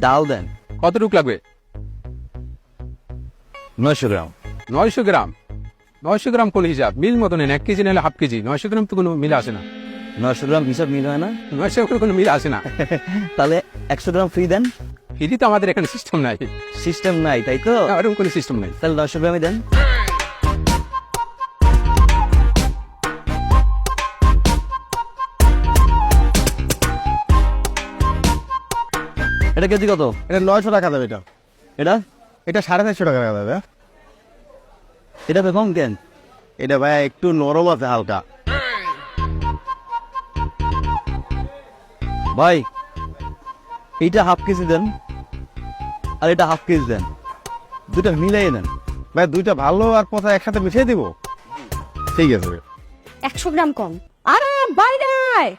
ডাল দেন কতটুকু লাগবে? 900 গ্রাম। 900 গ্রাম। 900 গ্রাম কোন হিসাব? মিল মতো নেন, 1 কেজি নিলে হাফ কেজি। 900 গ্রাম তো কোনো মিল আসে না। 900 গ্রাম হিসাব মিল হয় না? 900 গ্রাম কোনো মিল আসে না। তাহলে 100 গ্রাম ফ্রি দেন। ফ্রি তো আমাদের এখানে সিস্টেম নাই। সিস্টেম নাই তাই তো? এরকম কোনো সিস্টেম নাই। তাহলে 900 গ্রামই দেন। এটা কেজি কত? এটা 900 টাকা দেবে। এটা এটা 450 টাকা দেবে। এটা তো কম কেন? এটা ভাই একটু নরম আছে হালকা। ভাই এইটা হাফ কেজি দেন আর এটা হাফ কেজি দেন, দুটা মিলাই দেন। ভাই দুইটা ভালো আর পচা একসাথে মিশিয়ে দিব। ঠিক আছে ভাই। 100 গ্রাম কম। আরে বাইরে আয়।